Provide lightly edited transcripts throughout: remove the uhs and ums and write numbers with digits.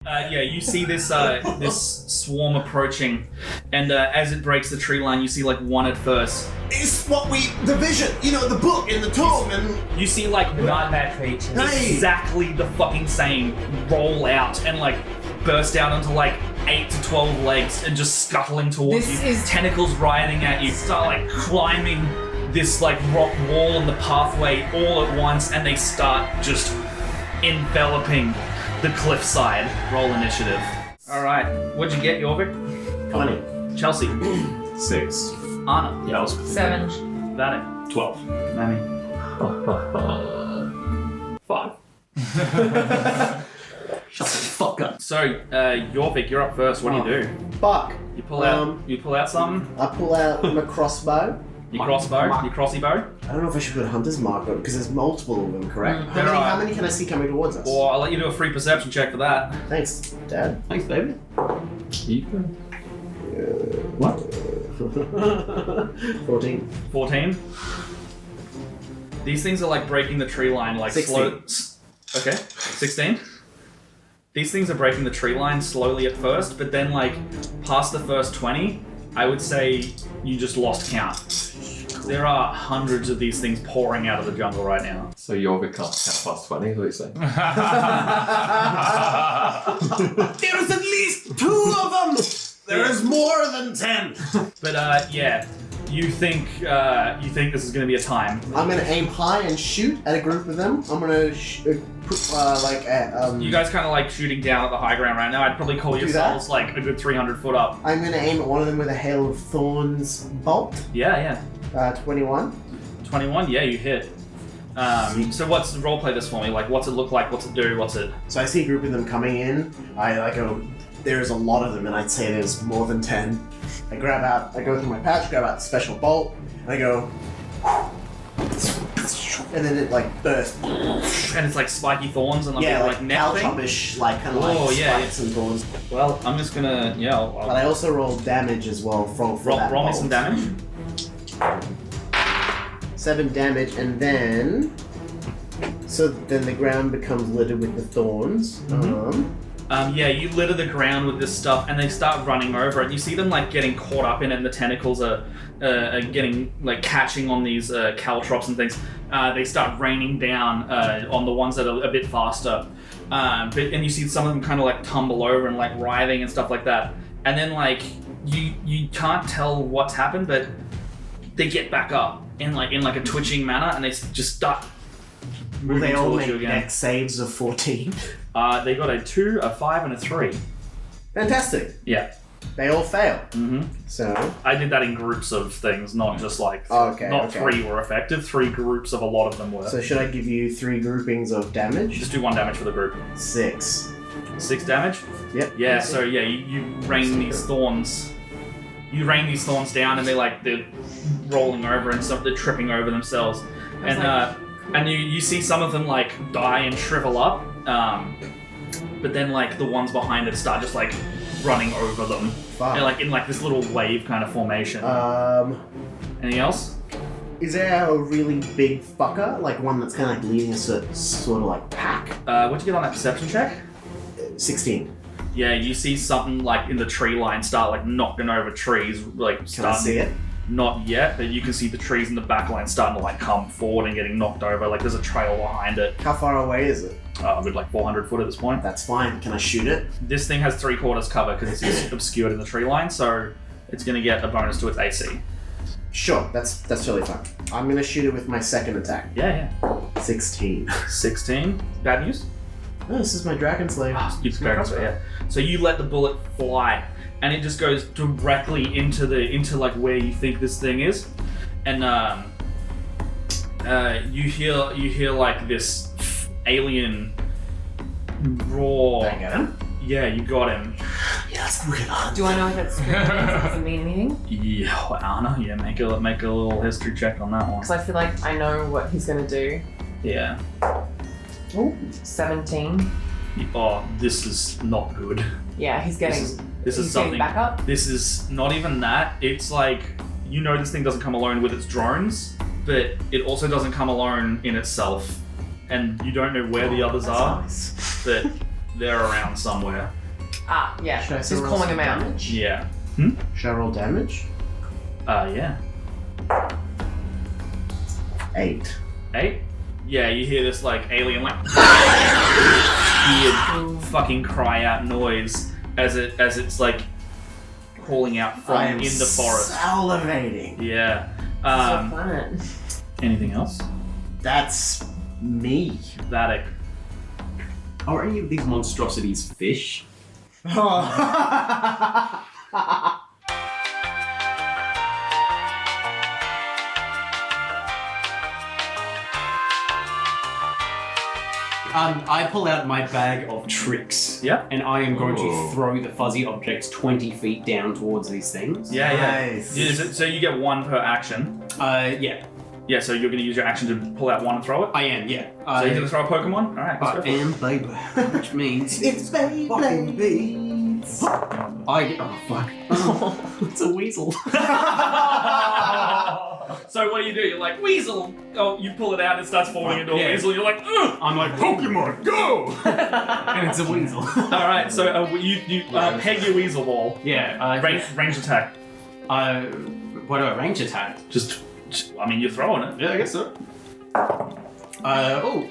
You see this this swarm approaching, and as it breaks the tree line, you see like one at first. It's the vision, the book in the tome, and You see like one that creature. Hey! exactly the fucking same roll out and like burst out onto like 8 to 12 legs and just scuttling towards This you. is- Tentacles writhing at you, start like climbing this like rock wall and the pathway all at once, and they start just enveloping the cliffside. Roll initiative. All right, what'd you get, Jorvik? 20. Chelsea, 6. Anna, Yeah, I was 7. Vanek, 12. Mammy. 5. Shut the fuck up. So, Jorvik, you're up first. What do you do? Fuck. You pull out something. I pull out my crossbow. Your crossbow, your crossy bow. I don't know if I should put Hunter's Mark on because there's multiple of them, correct? There are. How many can I see coming towards us? Or I'll let you do a free perception check for that. Thanks, Dad. Thanks, baby. What? 14. 14. These things are like breaking the tree line like 16. Okay, 16. These things are breaking the tree line slowly at first, but then like past the first 20, I would say you just lost count. There are hundreds of these things pouring out of the jungle right now. So Jorvik can't count past 20, is what you're saying? There's at least 2 of them! There is more than 10! But you think this is going to be a time. I'm gonna aim high and shoot at a group of them. I'm gonna put You guys kind of like shooting down at the high ground right now. I'd probably call Do yourselves like a good 300 foot up. I'm gonna aim at one of them with a Hail of Thorns bolt. Yeah. 21. 21, yeah, you hit. So what's roleplay this for me? Like, what's it look like? What's it do? What's it? So I see a group of them coming in. I go, there's a lot of them, and I'd say there's more than 10. I go through my pouch, grab out the special bolt, and I go, and then it like bursts. And it's like spiky thorns and Yeah, like neck thing. caltropish, like kind of Oh, like yeah, spikes and thorns. Well, I'm just gonna But I also rolled damage as well for that roll me bolt. some damage. 7 damage, and then the ground becomes littered with the thorns. You litter the ground with this stuff, and they start running over it. You see them like getting caught up in it, and the tentacles are getting like catching on these caltrops and things. They start raining down on the ones that are a bit faster, and you see some of them kind of like tumble over and like writhing and stuff like that. And then like you can't tell what's happened, but they get back up in like a twitching manner, and they just start Will moving they all towards you make again. dex saves of 14? They got a 2, a 5, and a 3. Fantastic. Yeah. They all fail. Mm-hmm. So, I did that in groups of things, not just like... Okay, Not okay. 3 were effective, 3 groups of a lot of them were. should I give you 3 groupings of damage? Just do 1 damage for the group. 6. 6 damage? Yep. Yeah, so yeah, you rain these thorns. You rain these thorns down, and they're rolling over, and they're tripping over themselves. And you see some of them like die and shrivel up, but then like the ones behind it start just like running over them. Fuck. They're like in like this little wave kind of formation. Anything else? Is there a really big fucker? Like one that's kind of like leading a sort of like pack? What'd you get on that perception check? 16. Yeah, you see something like in the tree line start like knocking over trees, like Can I see it? Not yet, but you can see the trees in the back line starting to like come forward and getting knocked over. Like there's a trail behind it. How far away is it? A good like 400 foot at this point. That's fine. Can I shoot it? This thing has 3/4 cover because it's obscured in the tree line, so it's going to get a bonus to its AC. Sure, that's totally fine. I'm gonna shoot it with my second attack. Yeah. 16. 16. Bad news? Oh, this is my Dragon Slayer. It's very good, yeah. So you let the bullet fly, and it just goes directly into like where you think this thing is, and you hear like this alien roar. Did I get him? Yeah, you got him. Yeah, let's bring it on. Do I know if it's strange? Does it mean anything? Yeah, Anna. Yeah, make a little history check on that one. Because I feel like I know what he's gonna do. Yeah. Oh, 17. Oh, this is not good. Yeah, he's getting. This is he's something. getting back up. This is not even that. It's like, you know, this thing doesn't come alone with its drones, but it also doesn't come alone in itself. And you don't know where the others are, Nice. but They're around somewhere. Ah, yeah. Should I Just still roll calling some him out. damage? Yeah. Should I roll damage? Yeah. 8. 8? Yeah, you hear this like alien like weird fucking cry out noise as it's like calling out from in the forest. Salivating. Yeah. So fun. Anything else? That's me. Vatic. Are any of these monstrosities fish? I pull out my bag of tricks. Yeah. And I am going Ooh. to throw the fuzzy objects 20 feet down towards these things. Yeah, Nice. yeah. So you get 1 per action. Yeah. Yeah, so you're going to use your action to pull out 1 and throw it? I am, yeah. So you're going to throw a Pokemon? Alright, let's go I for it. am baby. Which means It's fucking Beyblades. oh fuck. It's a weasel. So what do? You're like, Weasel! Oh, you pull it out and it starts falling into a Yeah. Weasel. You're like, ugh! I'm like, Pokemon, go! And it's a weasel. Alright, so you peg your Weasel ball. Yeah. Range attack. What do I range attack? Just, I mean, you're throwing it. Yeah, I guess so.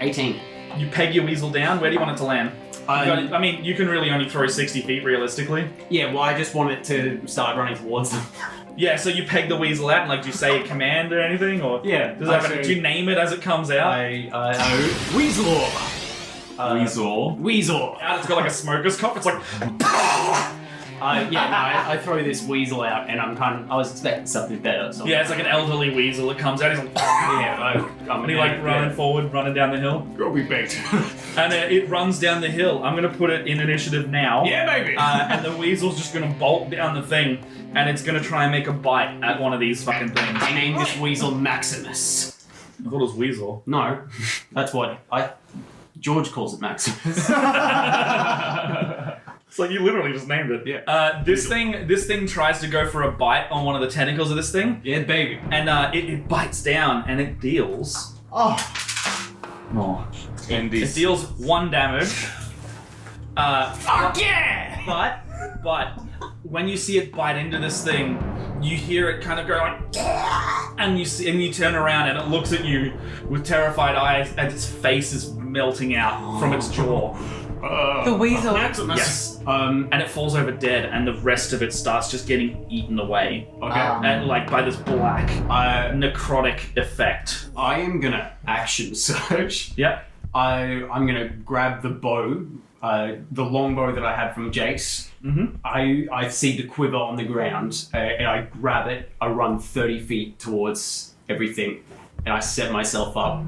18. You peg your Weasel down. Where do you want it to land? I mean, you can really only throw 60 feet realistically. Yeah, well, I just want it to start running towards them. Yeah, so you peg the Weasel out and like, do you say a command or anything? Or Yeah. do you name it as it comes out? Weasel! Weasel. Weasel! Out, it's got like a smoker's cough. It's like, I throw this weasel out and I was expecting something better. So yeah, it's like an elderly Weasel. It comes out. He's like, yeah, and he like running forward, running down the hill. Go be baked. And it runs down the hill. I'm gonna put it in initiative now. Yeah, baby. And the Weasel's just gonna bolt down the thing, and it's gonna try and make a bite at one of these fucking things. I named this weasel Maximus. I thought it was Weasel. No, that's what George calls it Maximus. It's like you literally just named it. Yeah. This thing tries to go for a bite on one of the tentacles of this thing, Yeah, baby. and it bites down, and it deals. Oh, And It these. deals 1 damage. Fuck yeah! But when you see it bite into this thing, you hear it kind of go like, and you turn around and it looks at you with terrified eyes, and its face is melting out from its jaw. The weasel. Yes. Um, And it falls over dead, and the rest of it starts just getting eaten away, okay. and like by this black necrotic effect. I am gonna action search. Yep. I'm gonna grab the bow, the long bow that I had from Jace. Mm-hmm. I see the quiver on the ground, and I grab it. I run 30 feet towards everything, and I set myself up.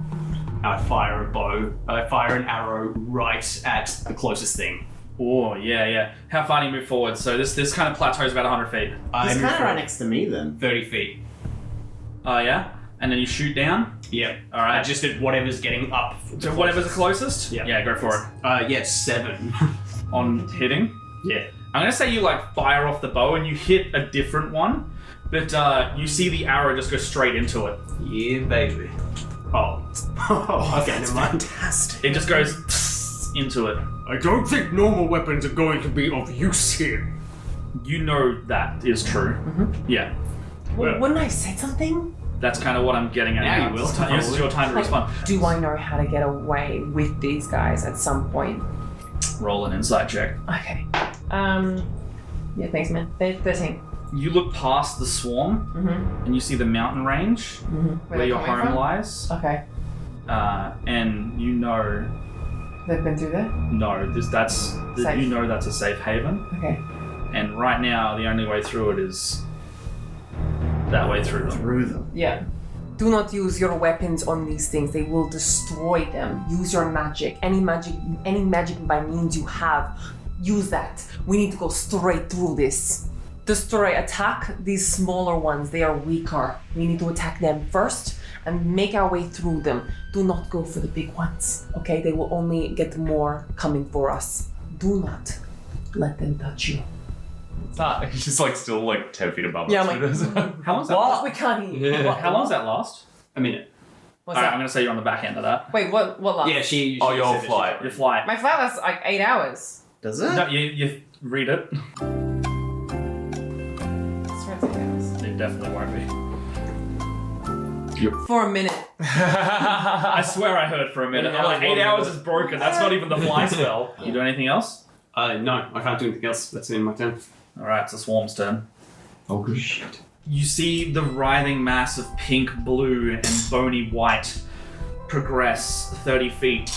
I fire a bow. I fire an arrow right at the closest thing. Oh yeah. How far do you move forward? So this kind of plateaus about 100 feet. I he's move kind of right forward next to me then. 30 feet. Oh yeah. And then you shoot down. Yep. All right. Just at whatever's getting up. So whatever's the closest. Yeah. Yeah. Go for it. Yeah, 7. On hitting. Yeah. I'm gonna say you like fire off the bow and you hit a different one, but you see the arrow just go straight into it. Yeah, baby. Oh. Okay, That's never mind. fantastic. It just goes into it. I don't think normal weapons are going to be of use here. You know that is true. Yeah. Well, wouldn't I have said something? That's kind of what I'm getting at. Now you will, This is your time to Like, respond. do I know how to get away with these guys at some point? Roll an insight check. Okay. Yeah, thanks, man. 13. You look past the swarm Mm-hmm. and you see the mountain range where your home lies, Okay. and you know They've been through there? that's Safe. you know that's a safe haven. Okay. And right now, the only way through it is that way through them. Through them. Yeah. Do not use your weapons on these things. They will destroy them. Use your magic. Any magic by means you have, use that. We need to go straight through this. Destroy, attack these smaller ones. They are weaker. We need to attack them first and make our way through them. Do not go for the big ones, okay? They will only get more coming for us. Do not let them touch you. He's just like still like 10 feet above Yeah, us. I'm like, How long's that? what? We can't hear. Yeah. How long's that last? A minute. What's Alright, that? I'm gonna say you're on the back end of that. Wait, what last? Yeah, she Oh, your said that flight. Your flight. My flight was like 8 hours. Does it? No, you read it. It definitely won't be. For a minute. I swear I heard for a minute. I'm like, 8 hours is broken. That's not even the fly spell. You do anything else? No, I can't do anything else. That's in my turn. Alright, it's the swarm's turn. Oh, good shit. You see the writhing mass of pink, blue, and bony white progress 30 feet,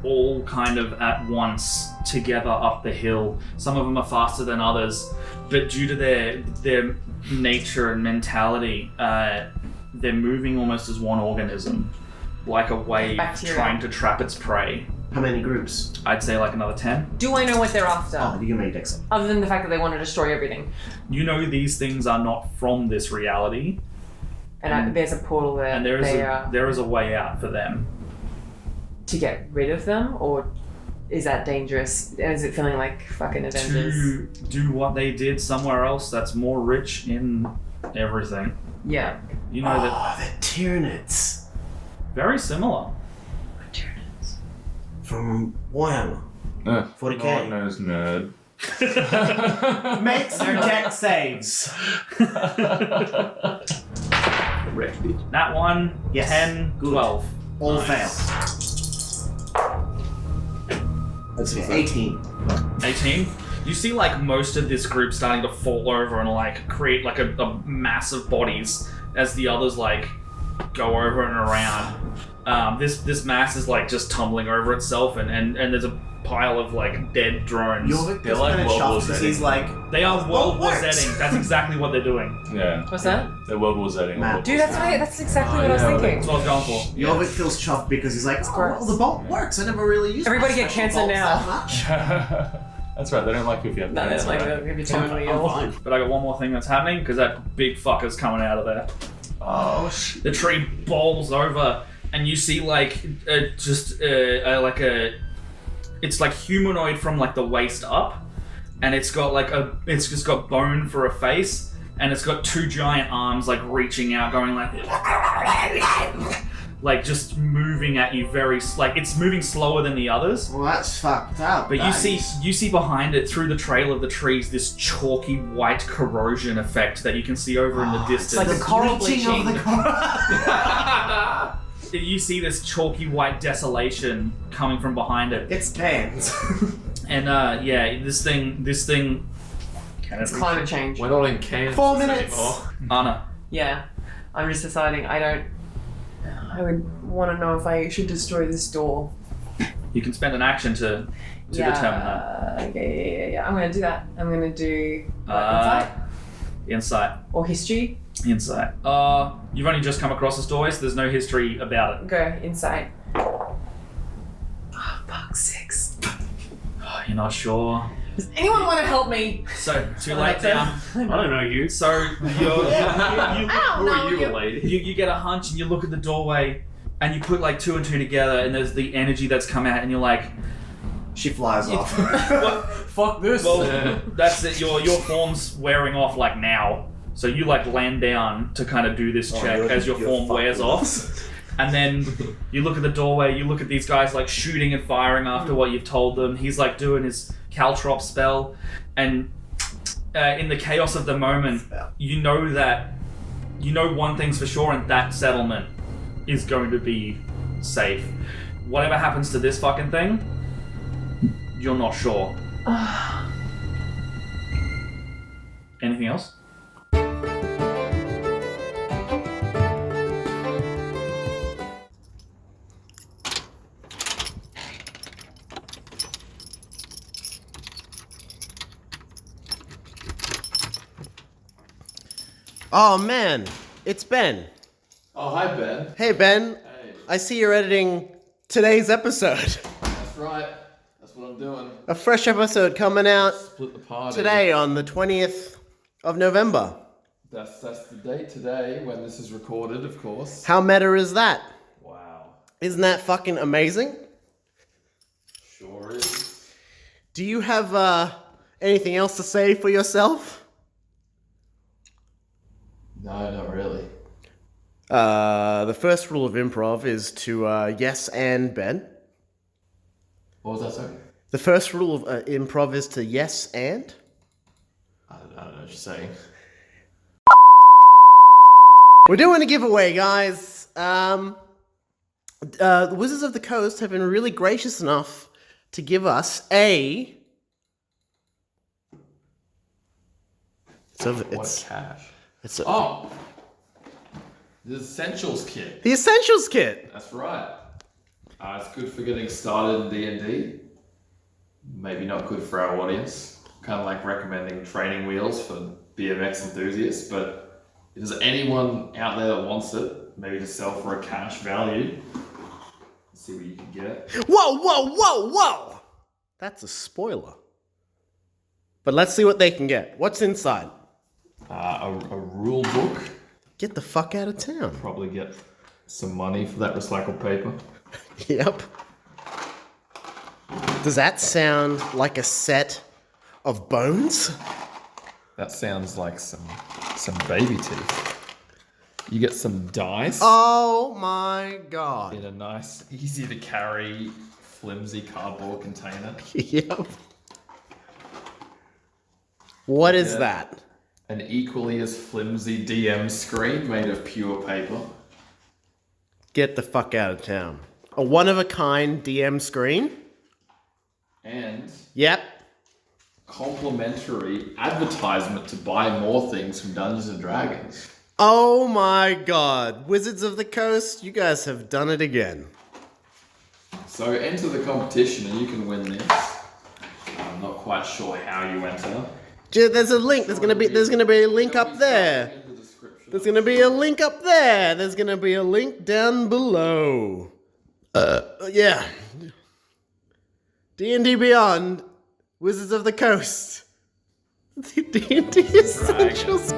all kind of at once, together up the hill. Some of them are faster than others, but due to their nature and mentality, they're moving almost as one organism, like a wave Bacteria. trying to trap its prey. How many groups? I'd say like another 10. Do I know what they're after? Oh, you can make Dex. Other than the fact that they want to destroy everything. You know these things are not from this reality, And there's a portal there. and there is a way out for them. To get rid of them? Or is that dangerous? Is it feeling like fucking Avengers? To do what they did somewhere else that's more rich in everything. Yeah. You know that the Tyranids very similar. from Warhammer. 40K. No one knows nerd. Make some Dex saves. Correct, bitch. That one, Yes. 10, Good. 12. All Nice. fail. Let's see, 18. 18. You see like most of this group starting to fall over and like create like a mass of bodies as the others like go over and around. This mass is like just tumbling over itself and there's a pile of like dead drones. Jorvik They're is like kind of World War shocked because Z. he's like, They are World War works. Zetting. That's exactly what they're doing. Yeah. What's that? They're World War Zetting. Matt. Dude, that's exactly what I was yeah, thinking. That's what I was going for. Jorvik feels chuffed because he's like, oh, well, the bolt works. I never really used Everybody my get special cancer bolts now. that much. That's right. They don't like you if you have No, that's cancer, like right? if you're totally ill. I'm fine. But I got one more thing that's happening because that big fucker's coming out of there. Oh shit. The tree bowls over, and you see like it's like humanoid from like the waist up, and it's just got bone for a face, and it's got two giant arms like reaching out, going like just moving at you like it's moving slower than the others. Well, that's fucked up. But you see behind it, through the trail of the trees, this chalky white corrosion effect that you can see over in the distance. like a coral bleaching. You see this chalky white desolation coming from behind it, It's banned. and this thing. Can It's it climate change. We're not in Kansas 4 minutes. anymore. Anna, Yeah. I'm just deciding I would want to know if I should destroy this door. you can spend an action to determine that. Okay, yeah. I'm gonna do that. I'm gonna do Uh, insight Insight. or history. Insight. You've only just come across this door, so there's no history about it. Go insight. Oh, fuck, 6. You're not sure. Does anyone want to help me? So too late now. I don't know you. So you Who are you, lady? you get a hunch and you look at the doorway and you put like 2 and 2 together and there's the energy that's come out and you're like, She flies off. Fuck this. well, that's it. Your form's wearing off like now. So you like land down to kind of do this check as your form wears off. And then you look at the doorway, you look at these guys like shooting and firing after what you've told them. He's like doing his caltrop spell. And in the chaos of the moment, you know one thing's for sure, and that settlement is going to be safe. Whatever happens to this fucking thing, you're not sure. Anything else? Oh man, it's Ben. Oh, hi, Ben. Hey Ben, Hey, I see you're editing today's episode. that's right. That's what I'm doing. A fresh episode coming out Split the party. today on the 20th of November. That's the date today when this is recorded, of course. How meta is that? Wow. Isn't that fucking amazing? Sure is. Do you have anything else to say for yourself? No, not really. The first rule of improv is to yes and Ben. What was that, sorry? The first rule of improv is to yes and. I don't know what you're saying. We're doing a giveaway, guys. The Wizards of the Coast have been really gracious enough to give us a. What cash? It's Oh! The Essentials Kit. the Essentials Kit. That's right. It's good for getting started in D&D. Maybe not good for our audience. Kind of like recommending training wheels for BMX enthusiasts, but if there's anyone out there that wants it, maybe to sell for a cash value, see what you can get. Whoa, whoa, whoa, whoa! That's a spoiler. But let's see what they can get. What's inside? A rule book. Get the fuck out of town. Probably get some money for that recycled paper. Yep. Does that sound like a set of bones? That sounds like some baby teeth. You get some dice Oh my god. in a nice, easy to carry, flimsy cardboard container. Yep. What is Yeah. that? An equally as flimsy DM screen made of pure paper. Get the fuck out of town. A one-of-a-kind DM screen? And Yep. complimentary advertisement to buy more things from Dungeons and Dragons. Oh my god. Wizards of the Coast, you guys have done it again. So enter the competition and you can win this. I'm not quite sure how you enter. There's a link. There's gonna be a link up there. In the description. There's gonna be a link up there. There's gonna be a link down below. Yeah. D&D Beyond, Wizards of the Coast. D&D Essentials.